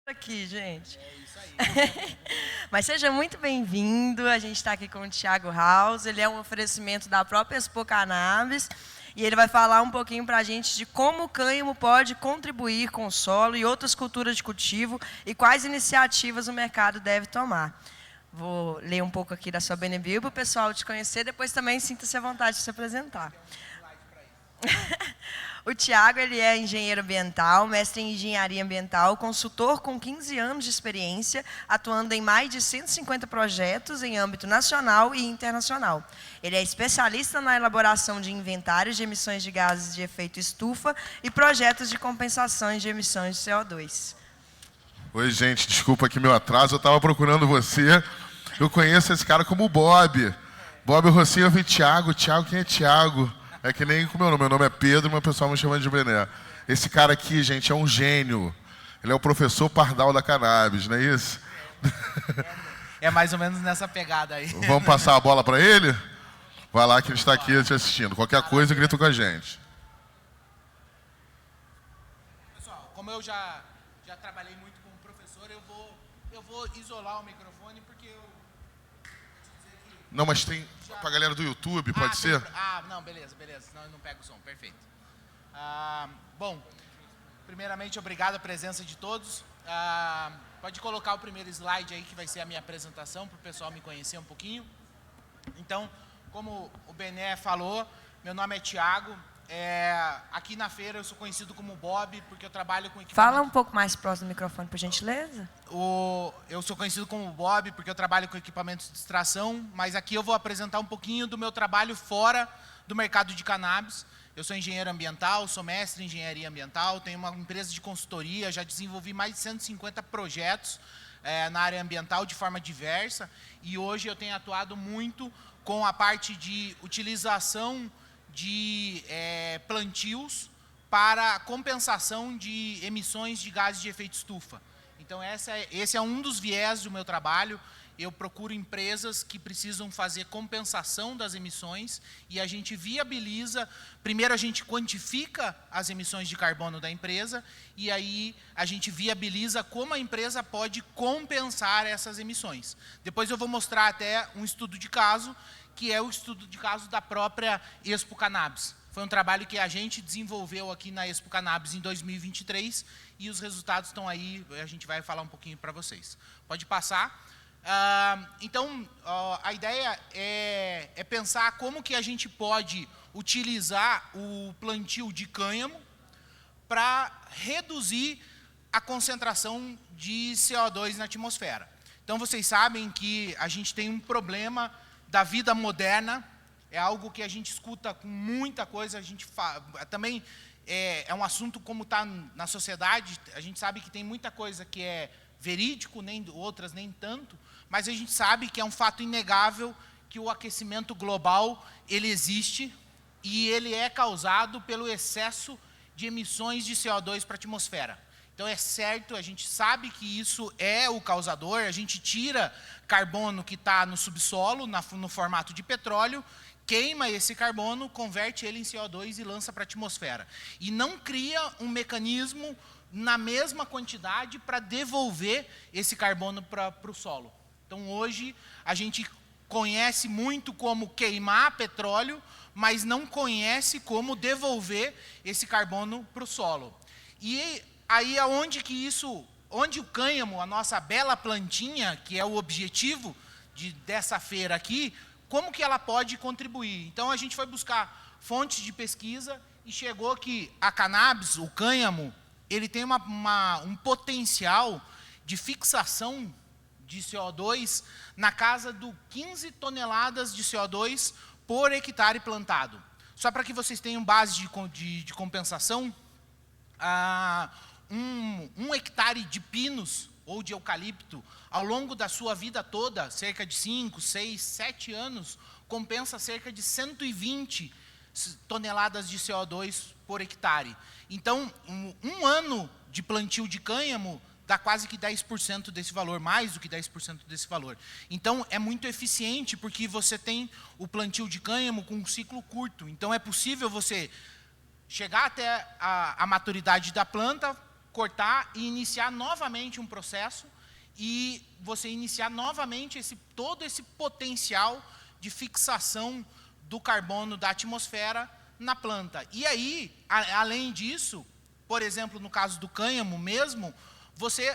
Aqui, gente. É isso aí. Mas seja muito bem-vindo. A gente está aqui com o Thiago House. Ele é um oferecimento da própria Expo Cannabis. E ele vai falar um pouquinho para a gente de como o cânhamo pode contribuir com o solo e outras culturas de cultivo e quais iniciativas o mercado deve tomar. Vou ler um pouco aqui da sua BNB para o pessoal te conhecer. Depois também sinta-se à vontade de se apresentar. O Thiago, ele é engenheiro ambiental, mestre em engenharia ambiental, consultor com 15 anos de experiência, atuando em mais de 150 projetos em âmbito nacional e internacional. Ele é especialista na elaboração de inventários de emissões de gases de efeito estufa e projetos de compensações de emissões de CO2. Oi, gente, desculpa aqui meu atraso, eu estava procurando você. Eu conheço esse cara como o Bob. Bob Rocinho, eu vi Thiago. Thiago, quem é Thiago? É que nem com meu nome é Pedro, mas o pessoal me chama de Bené. Esse cara aqui, gente, é um gênio. Ele é o professor Pardal da cannabis, não é isso? É mais ou menos nessa pegada aí. Vamos passar a bola para ele? Vai lá que ele está aqui te assistindo. Qualquer coisa, grita com a gente. Pessoal, como eu já trabalhei muito como professor, eu vou isolar o microfone porque eu... Não, mas tem para a galera do YouTube, pode ser? Não, beleza, senão eu não pego o som, perfeito. Bom, primeiramente, obrigado a presença de todos. Pode colocar o primeiro slide aí, que vai ser a minha apresentação, para o pessoal me conhecer um pouquinho. Então, como o Bené falou, meu nome é Thiago. Aqui na feira eu sou conhecido como Bob, porque eu trabalho com equipamento... Fala um pouco mais próximo do microfone, por gentileza. Eu sou conhecido como Bob, porque eu trabalho com equipamentos de extração, mas aqui eu vou apresentar um pouquinho do meu trabalho fora do mercado de cannabis. Eu sou engenheiro ambiental, sou mestre em engenharia ambiental, tenho uma empresa de consultoria, já desenvolvi mais de 150 projetos na área ambiental de forma diversa, e hoje eu tenho atuado muito com a parte de utilização de plantios para compensação de emissões de gases de efeito estufa. Então, esse é um dos viés do meu trabalho. Eu procuro empresas que precisam fazer compensação das emissões e a gente viabiliza, primeiro a gente quantifica as emissões de carbono da empresa e aí a gente viabiliza como a empresa pode compensar essas emissões. Depois eu vou mostrar até um estudo de caso, que é o estudo de caso da própria Expo Cannabis. Foi um trabalho que a gente desenvolveu aqui na Expo Cannabis em 2023 e os resultados estão aí, a gente vai falar um pouquinho para vocês. Pode passar. Então, a ideia é pensar como que a gente pode utilizar o plantio de cânhamo para reduzir a concentração de CO2 na atmosfera. Então, vocês sabem que a gente tem um problema da vida moderna, é algo que a gente escuta com muita coisa, a gente também é um assunto como está na sociedade, a gente sabe que tem muita coisa que é verídico, outras nem tanto, mas a gente sabe que é um fato inegável que o aquecimento global, ele existe e ele é causado pelo excesso de emissões de CO2 para a atmosfera. Então, é certo, a gente sabe que isso é o causador, a gente tira carbono que está no subsolo, no formato de petróleo, queima esse carbono, converte ele em CO2 e lança para a atmosfera. E não cria um mecanismo na mesma quantidade para devolver esse carbono para o solo. Então, hoje, a gente conhece muito como queimar petróleo, mas não conhece como devolver esse carbono para o solo. E aí, onde o cânhamo, a nossa bela plantinha, que é o objetivo dessa feira aqui, como que ela pode contribuir? Então, a gente foi buscar fontes de pesquisa e chegou que a cannabis, o cânhamo, ele tem um potencial de fixação de CO2 na casa do 15 toneladas de CO2 por hectare plantado. Só para que vocês tenham base de compensação, um hectare de pinos ou de eucalipto, ao longo da sua vida toda, cerca de 5, 6, 7 anos, compensa cerca de 120 toneladas de CO2 por hectare. Então, um ano de plantio de cânhamo dá quase que 10% desse valor, mais do que 10% desse valor. Então, é muito eficiente, porque você tem o plantio de cânhamo com um ciclo curto. Então, é possível você chegar até a maturidade da planta, cortar e iniciar novamente um processo e você iniciar novamente todo esse potencial de fixação do carbono da atmosfera na planta. E aí, além disso, por exemplo, no caso do cânhamo mesmo, você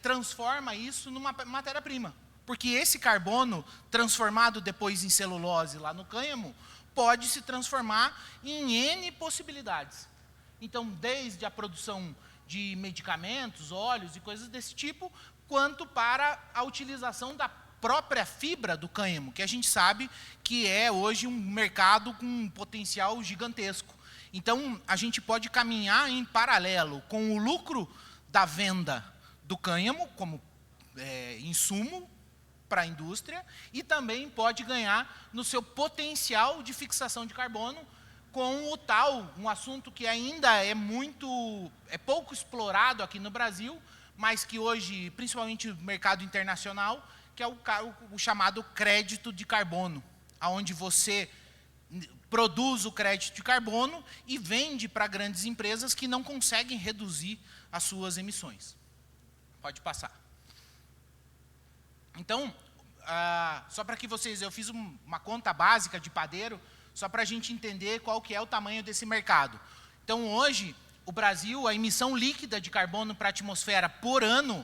transforma isso numa matéria-prima. Porque esse carbono, transformado depois em celulose lá no cânhamo, pode se transformar em N possibilidades. Então, desde a produção de medicamentos, óleos e coisas desse tipo, quanto para a utilização da própria fibra do cânhamo, que a gente sabe que é hoje um mercado com um potencial gigantesco. Então, a gente pode caminhar em paralelo com o lucro da venda do cânhamo, como insumo para a indústria, e também pode ganhar no seu potencial de fixação de carbono, com um assunto que ainda é pouco explorado aqui no Brasil, mas que hoje, principalmente no mercado internacional, que é o chamado crédito de carbono, onde você produz o crédito de carbono e vende para grandes empresas que não conseguem reduzir as suas emissões. Pode passar. Então, só para que eu fiz uma conta básica de padeiro, só para a gente entender qual que é o tamanho desse mercado. Então, hoje, o Brasil, a emissão líquida de carbono para a atmosfera por ano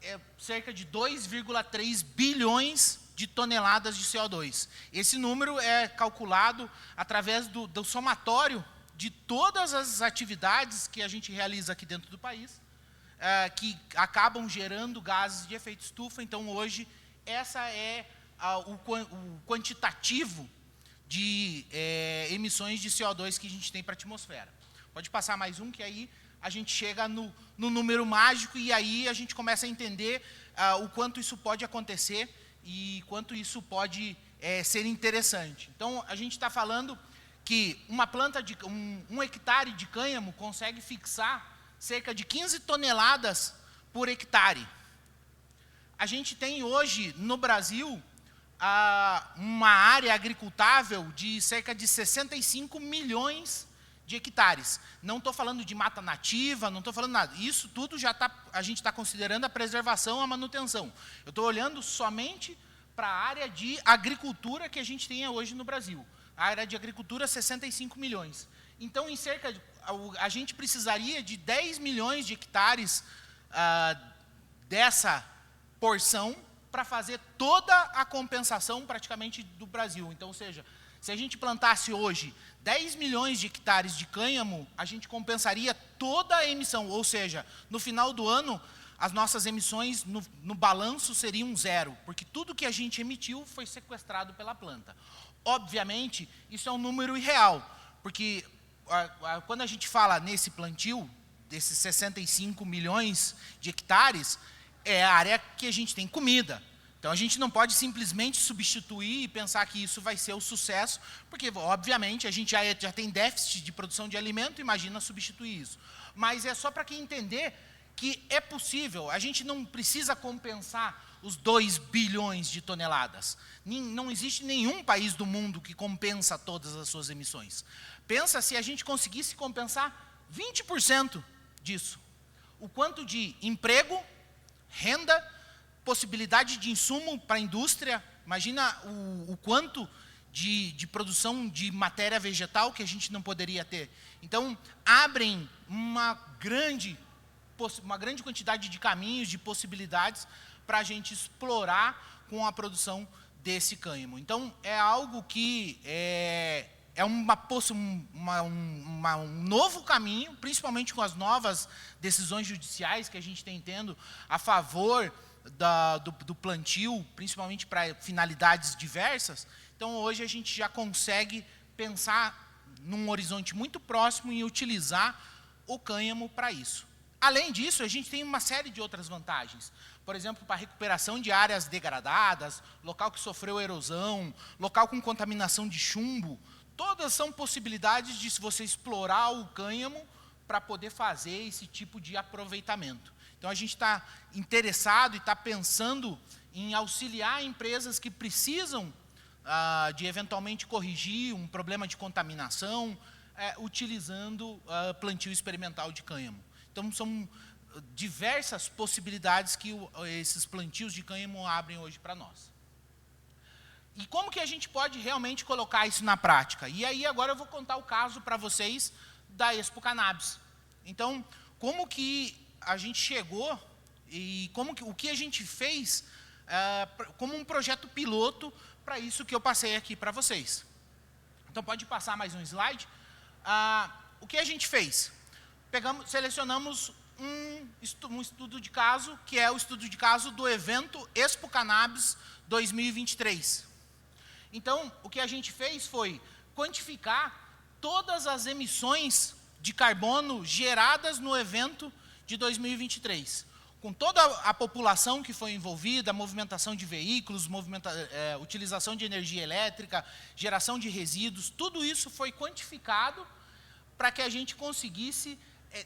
é cerca de 2,3 bilhões de toneladas de CO2. Esse número é calculado através do somatório de todas as atividades que a gente realiza aqui dentro do país, que acabam gerando gases de efeito estufa. Então, hoje, essa é o quantitativo de emissões de CO2 que a gente tem para a atmosfera. Pode passar mais um, que aí a gente chega no número mágico e aí a gente começa a entender o quanto isso pode acontecer e quanto isso pode ser interessante. Então, a gente está falando que uma planta de um hectare de cânhamo consegue fixar cerca de 15 toneladas por hectare. A gente tem hoje no Brasil uma área agricultável de cerca de 65 milhões de hectares. Não estou falando de mata nativa, não estou falando nada. Isso tudo a gente está considerando a preservação, a manutenção. Eu estou olhando somente para a área de agricultura que a gente tem hoje no Brasil. A área de agricultura, 65 milhões. Então, a gente precisaria de 10 milhões de hectares dessa porção para fazer toda a compensação praticamente do Brasil. Então, ou seja, se a gente plantasse hoje 10 milhões de hectares de cânhamo, a gente compensaria toda a emissão. Ou seja, no final do ano, as nossas emissões no balanço seriam zero, porque tudo que a gente emitiu foi sequestrado pela planta. Obviamente, isso é um número irreal, porque quando a gente fala nesse plantio, desses 65 milhões de hectares, é a área que a gente tem comida. Então, a gente não pode simplesmente substituir e pensar que isso vai ser o sucesso, porque, obviamente, a gente já tem déficit de produção de alimento, imagina substituir isso. Mas é só para quem entender que é possível, a gente não precisa compensar os 2 bilhões de toneladas. Não existe nenhum país do mundo que compensa todas as suas emissões. Pensa se a gente conseguisse compensar 20% disso. O quanto de emprego, renda, possibilidade de insumo para a indústria, imagina o quanto de produção de matéria vegetal que a gente não poderia ter. Então, abrem uma grande quantidade de caminhos, de possibilidades para a gente explorar com a produção desse cânhamo. Então, é algo que é um novo caminho, principalmente com as novas decisões judiciais que a gente tem tendo a favor do plantio, principalmente para finalidades diversas. Então, hoje a gente já consegue pensar num horizonte muito próximo em utilizar o cânhamo para isso. Além disso, a gente tem uma série de outras vantagens. Por exemplo, para a recuperação de áreas degradadas, local que sofreu erosão, local com contaminação de chumbo. Todas são possibilidades de você explorar o cânhamo para poder fazer esse tipo de aproveitamento. Então, a gente está interessado e está pensando em auxiliar empresas que precisam de, eventualmente, corrigir um problema de contaminação, utilizando plantio experimental de cânhamo. Então, são diversas possibilidades que esses plantios de cânhamo abrem hoje para nós. E como que a gente pode realmente colocar isso na prática? E aí, agora eu vou contar o caso para vocês da Expo Cannabis. Então, como que a gente chegou e o que a gente fez como um projeto piloto para isso que eu passei aqui para vocês. Então, pode passar mais um slide. O que a gente fez? Selecionamos um estudo de caso, que é o estudo de caso do evento Expo Cannabis 2023. Então, o que a gente fez foi quantificar todas as emissões de carbono geradas no evento de 2023. Com toda a população que foi envolvida, movimentação de veículos, utilização de energia elétrica, geração de resíduos, tudo isso foi quantificado para que a gente conseguisse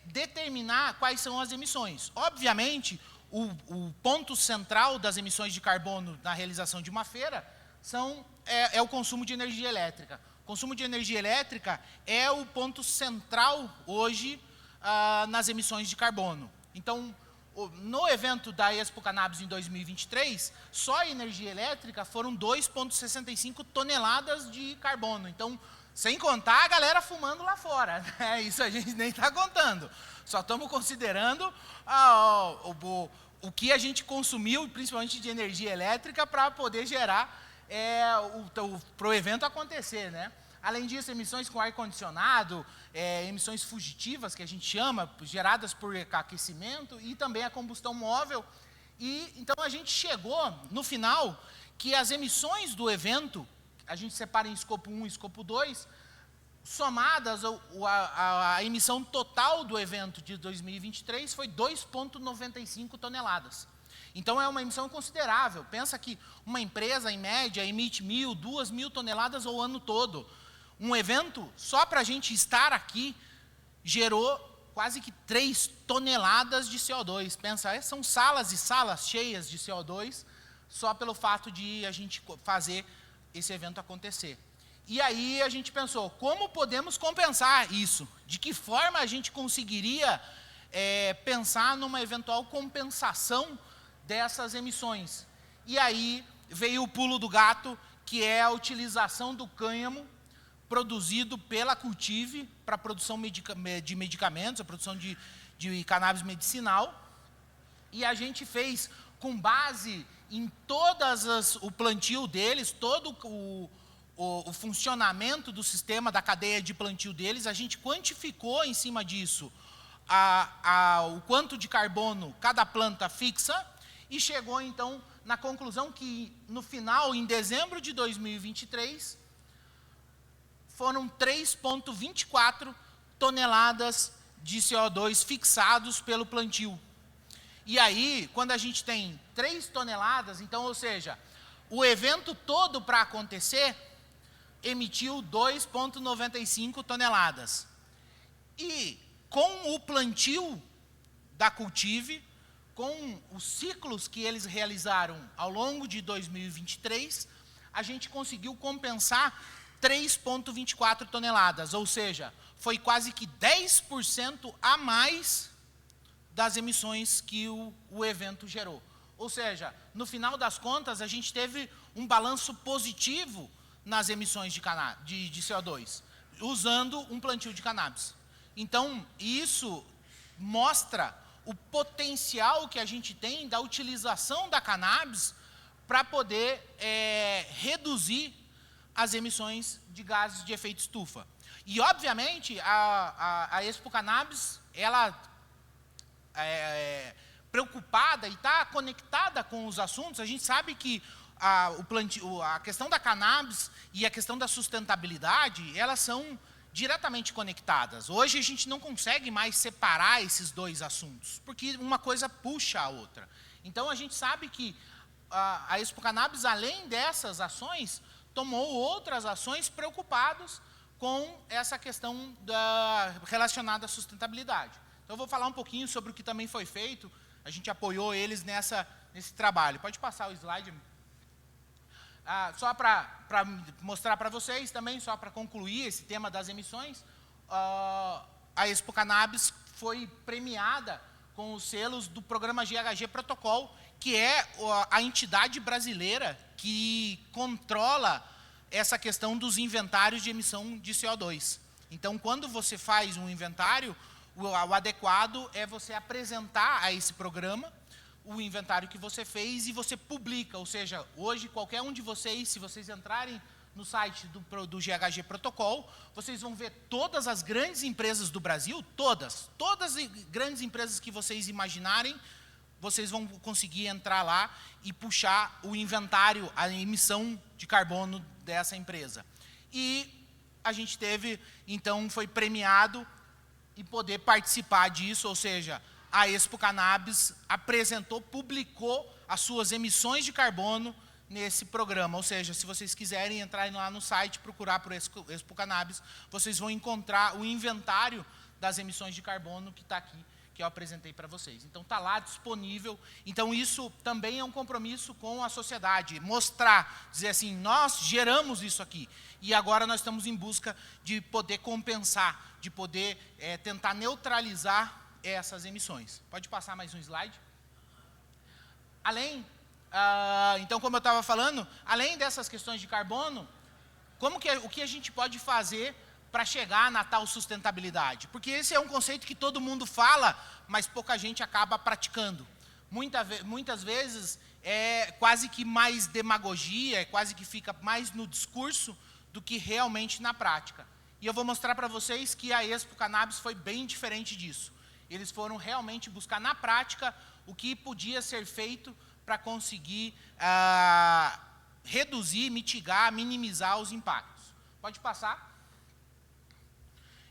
determinar quais são as emissões. Obviamente, o ponto central das emissões de carbono na realização de uma feira é o consumo de energia elétrica. O consumo de energia elétrica é o ponto central hoje nas emissões de carbono. Então, no evento da Expo Cannabis em 2023, só a energia elétrica foram 2,65 toneladas de carbono. Então, sem contar a galera fumando lá fora, né? Isso a gente nem está contando. Só estamos considerando o que a gente consumiu, principalmente de energia elétrica, para poder gerar para o evento acontecer, né? Além disso, emissões com ar-condicionado, emissões fugitivas, que a gente chama, geradas por aquecimento, e também a combustão móvel. E então a gente chegou, no final, que as emissões do evento, a gente separa em escopo 1 e escopo 2, somadas, a emissão total do evento de 2023 foi 2,95 toneladas. Então, é uma emissão considerável. Pensa que uma empresa, em média, emite 1.000, 2.000 toneladas ao ano todo. Um evento, só para a gente estar aqui, gerou quase que 3 toneladas de CO2. Pensa, são salas e salas cheias de CO2, só pelo fato de a gente fazer esse evento acontecer. E aí a gente pensou, como podemos compensar isso? De que forma a gente conseguiria pensar numa eventual compensação dessas emissões? E aí veio o pulo do gato, que é a utilização do cânhamo produzido pela Cultive para a produção de medicamentos, a produção de cannabis medicinal. E a gente fez, com base em o plantio deles, todo o funcionamento do sistema, da cadeia de plantio deles, a gente quantificou em cima disso o quanto de carbono cada planta fixa e chegou, então, na conclusão que, no final, em dezembro de 2023, foram 3,24 toneladas de CO2 fixados pelo plantio. E aí, quando a gente tem 3 toneladas, então, ou seja, o evento todo para acontecer emitiu 2,95 toneladas. E com o plantio da Cultive, com os ciclos que eles realizaram ao longo de 2023, a gente conseguiu compensar 3,24 toneladas, ou seja, foi quase que 10% a mais das emissões que o evento gerou. Ou seja, no final das contas, a gente teve um balanço positivo nas emissões de CO2, usando um plantio de cannabis. Então, isso mostra o potencial que a gente tem da utilização da cannabis para poder reduzir as emissões de gases de efeito estufa. E, obviamente, a Expo Cannabis, ela preocupada e está conectada com os assuntos. A gente sabe que a questão da cannabis e a questão da sustentabilidade, elas são diretamente conectadas. Hoje a gente não consegue mais separar esses dois assuntos, porque uma coisa puxa a outra. Então a gente sabe que a Expo Cannabis, além dessas ações, tomou outras ações preocupadas com essa questão relacionada à sustentabilidade. Então eu vou falar um pouquinho sobre o que também foi feito. A gente apoiou eles nesse trabalho. Pode passar o slide. Só para mostrar para vocês também, só para concluir esse tema das emissões, a Expo Cannabis foi premiada com os selos do programa GHG Protocol, que é a entidade brasileira que controla essa questão dos inventários de emissão de CO2. Então, quando você faz um inventário, o adequado é você apresentar a esse programa o inventário que você fez e você publica. Ou seja, hoje, qualquer um de vocês, se vocês entrarem no site do GHG Protocol, vocês vão ver todas as grandes empresas do Brasil, todas as grandes empresas que vocês imaginarem, vocês vão conseguir entrar lá e puxar o inventário, a emissão de carbono dessa empresa. E a gente teve, então, foi premiado em poder participar disso, ou seja, a Expo Cannabis apresentou, publicou as suas emissões de carbono nesse programa. Ou seja, se vocês quiserem entrar lá no site, procurar por Expo Cannabis, vocês vão encontrar o inventário das emissões de carbono que está aqui, que eu apresentei para vocês. Então, está lá disponível. Então, isso também é um compromisso com a sociedade. Mostrar, dizer assim, nós geramos isso aqui. E agora nós estamos em busca de poder compensar, de poder tentar neutralizar essas emissões. Pode passar mais um slide? Então, como eu estava falando, além dessas questões de carbono, o que a gente pode fazer para chegar na tal sustentabilidade? Porque esse é um conceito que todo mundo fala, mas pouca gente acaba praticando. Muitas vezes é quase que mais demagogia, quase que fica mais no discurso do que realmente na prática. E eu vou mostrar para vocês que a Expo Cannabis foi bem diferente disso. Eles foram realmente buscar na prática o que podia ser feito para conseguir reduzir, mitigar, minimizar os impactos. Pode passar?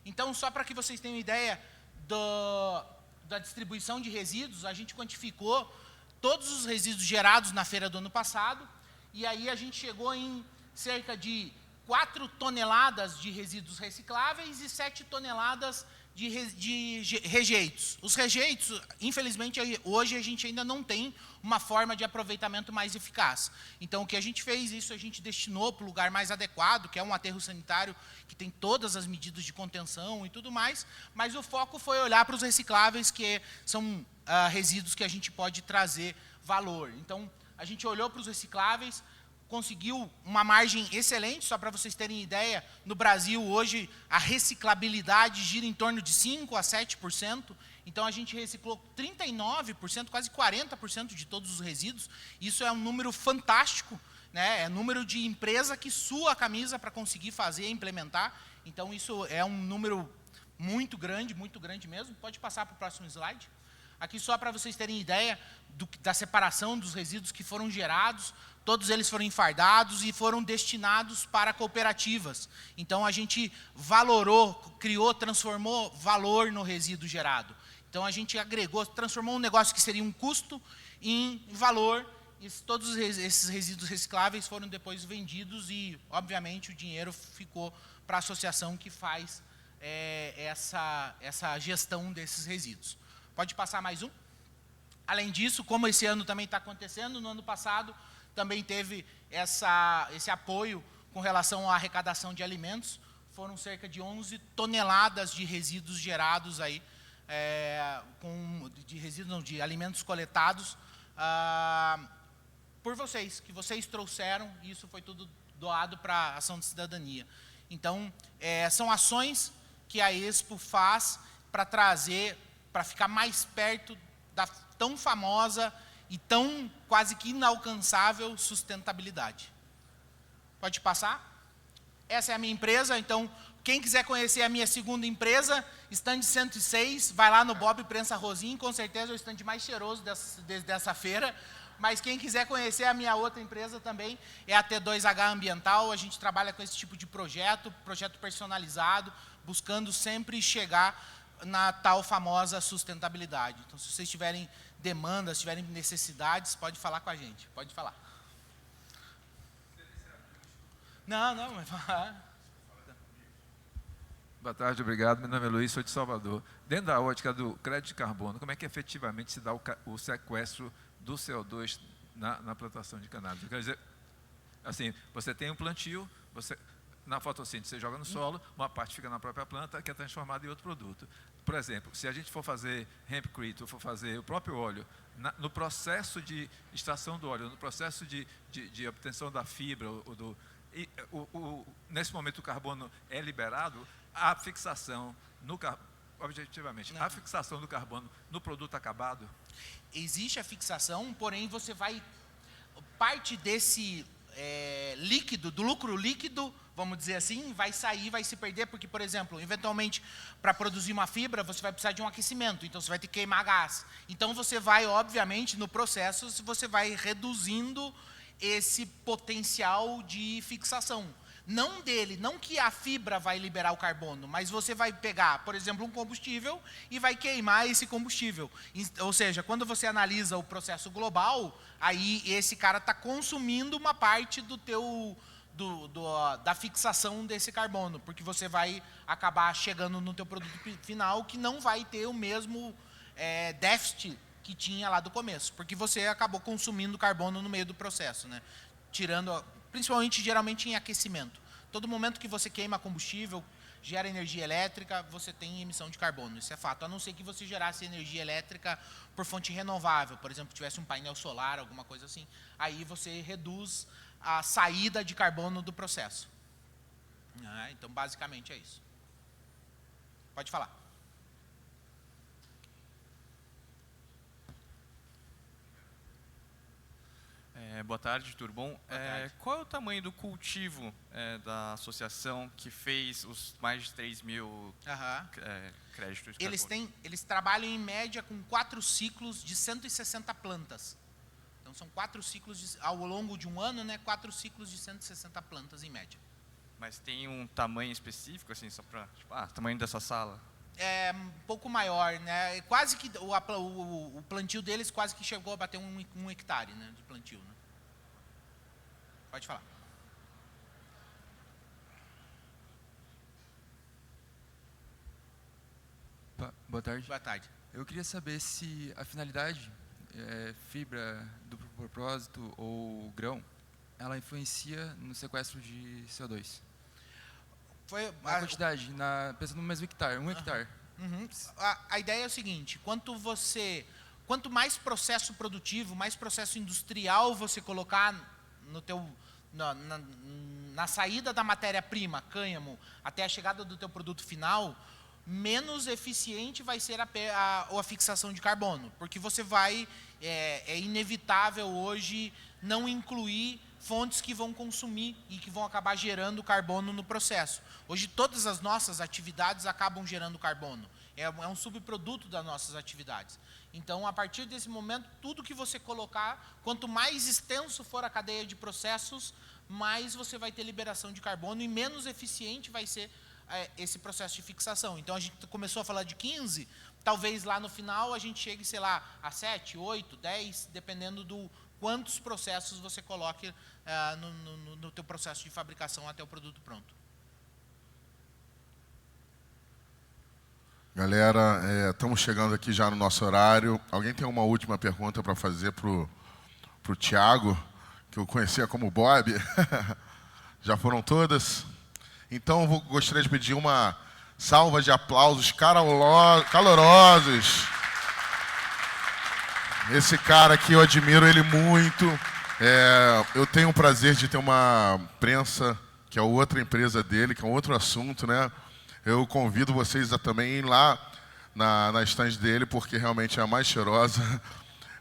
Então, só para que vocês tenham ideia da distribuição de resíduos, a gente quantificou todos os resíduos gerados na feira do ano passado, e aí a gente chegou em cerca de 4 toneladas de resíduos recicláveis e 7 toneladas de rejeitos. Os rejeitos, infelizmente, hoje a gente ainda não tem uma forma de aproveitamento mais eficaz. Então, o que a gente fez, isso a gente destinou para o lugar mais adequado, que é um aterro sanitário que tem todas as medidas de contenção e tudo mais, mas o foco foi olhar para os recicláveis, que são resíduos que a gente pode trazer valor. Então, a gente olhou para os recicláveis, conseguiu uma margem excelente. Só para vocês terem ideia, no Brasil hoje a reciclabilidade gira em torno de 5% a 7%, então a gente reciclou 39%, quase 40% de todos os resíduos. Isso é um número fantástico, né? É número de empresa que sua a camisa para conseguir fazer e implementar. Então isso é um número muito grande mesmo. Pode passar para o próximo slide. Aqui só para vocês terem ideia da separação dos resíduos que foram gerados. Todos eles foram enfardados e foram destinados para cooperativas. Então, a gente valorou, criou, transformou valor no resíduo gerado. Então, a gente agregou, transformou um negócio que seria um custo em valor. E todos esses resíduos recicláveis foram depois vendidos e, obviamente, o dinheiro ficou para a associação que faz essa gestão desses resíduos. Pode passar mais um? Além disso, como esse ano também está acontecendo, no ano passado também teve esse apoio com relação à arrecadação de alimentos. Foram cerca de 11 toneladas de resíduos gerados aí, de alimentos coletados por vocês, que vocês trouxeram, e isso foi tudo doado para a ação de cidadania. Então, são ações que a Expo faz para trazer, para ficar mais perto da tão famosa e tão quase que inalcançável sustentabilidade. Pode passar? Essa é a minha empresa, então, quem quiser conhecer a minha segunda empresa, stand 106, vai lá no Bob Prensa Rosim, com certeza é o stand mais cheiroso dessa feira. Mas quem quiser conhecer a minha outra empresa também é a T2H Ambiental. A gente trabalha com esse tipo de projeto personalizado, buscando sempre chegar na tal famosa sustentabilidade. Então, se vocês tiverem demandas, tiverem necessidades, pode falar com a gente. Pode falar. Não, mas Boa tarde, obrigado. Meu nome é Luiz, sou de Salvador. Dentro da ótica do crédito de carbono, como é que efetivamente se dá o sequestro do CO2 na plantação de cannabis? Quer dizer, assim, você tem um plantio, na fotossíntese você joga no solo, uma parte fica na própria planta, que é transformada em outro produto. por exemplo, se a gente for fazer hempcrete, ou for fazer o próprio óleo, no processo de extração do óleo, no processo de obtenção da fibra, nesse momento o carbono é liberado, a fixação objetivamente, a fixação do carbono no produto acabado? Existe a fixação, porém você vai... Parte desse líquido, do lucro líquido, vamos dizer assim, vai sair, vai se perder, porque, por exemplo, eventualmente, para produzir uma fibra, você vai precisar de um aquecimento, então você vai ter que queimar gás. Então você vai, obviamente, no processo, você vai reduzindo esse potencial de fixação. Não dele, não que a fibra vai liberar o carbono, mas você vai pegar, por exemplo, um combustível e vai queimar esse combustível. Ou seja, quando você analisa o processo global, aí esse cara está consumindo uma parte da fixação desse carbono, porque você vai acabar chegando no teu produto final que não vai ter o mesmo déficit que tinha lá do começo, porque você acabou consumindo carbono no meio do processo, né? Tirando... Principalmente, geralmente, em aquecimento. Todo momento que você queima combustível, gera energia elétrica, você tem emissão de carbono. Isso é fato. A não ser que você gerasse energia elétrica por fonte renovável. Por exemplo, tivesse um painel solar, alguma coisa assim. Aí você reduz a saída de carbono do processo. Então, basicamente, é isso. Pode falar. Boa tarde, tudo bom? Qual é o tamanho do cultivo da associação que fez os mais de 3 mil créditos de carbono? Eles trabalham em média com 4 ciclos de 160 plantas. Então são 4 ciclos ao longo de um ano, né? 4 ciclos de 160 plantas em média. Mas tem um tamanho específico, assim, só para... tamanho dessa sala? É um pouco maior, né? Quase que o plantio deles quase que chegou a bater 1 hectare, né, de plantio, né? Pode falar. Boa tarde. Boa tarde. Eu queria saber se a finalidade, fibra, duplo propósito ou grão, ela influencia no sequestro de CO2. A quantidade, pensando no mesmo hectare, 1 hectare. A ideia é o seguinte, quanto mais processo produtivo, mais processo industrial você colocar na saída da matéria-prima, cânhamo, até a chegada do teu produto final, menos eficiente vai ser a fixação de carbono. Porque você é inevitável hoje não incluir fontes que vão consumir e que vão acabar gerando carbono no processo. Hoje todas as nossas atividades acabam gerando carbono. É um subproduto das nossas atividades. Então, a partir desse momento, tudo que você colocar, quanto mais extenso for a cadeia de processos, mais você vai ter liberação de carbono e menos eficiente vai ser esse processo de fixação. Então, a gente começou a falar de 15, talvez lá no final a gente chegue, sei lá, a 7, 8, 10, dependendo do quantos processos você coloque no teu processo de fabricação até o produto pronto. Galera, estamos chegando aqui já no nosso horário. Alguém tem uma última pergunta para fazer para o Thiago, que eu conhecia como Bob? Já foram todas? Então, eu gostaria de pedir uma salva de aplausos calorosos. Esse cara aqui, eu admiro ele muito. Eu tenho o prazer de ter uma prensa, que é outra empresa dele, que é um outro assunto, né? Eu convido vocês a também ir lá na estande dele, porque realmente é a mais cheirosa.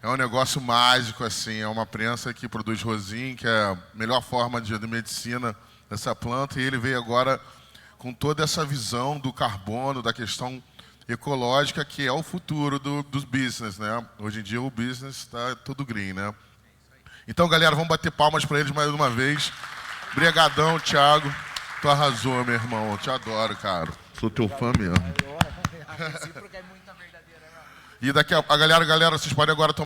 É um negócio mágico, assim. É uma prensa que produz rosin, que é a melhor forma de medicina dessa planta. E ele veio agora com toda essa visão do carbono, da questão ecológica, que é o futuro dos business, né? Hoje em dia o business está tudo green, né? Então, galera, vamos bater palmas para eles mais uma vez. Obrigadão, Thiago. Tu arrasou, meu irmão. Eu te adoro, cara. Sou teu fã mesmo. E daqui a galera, vocês podem agora tomar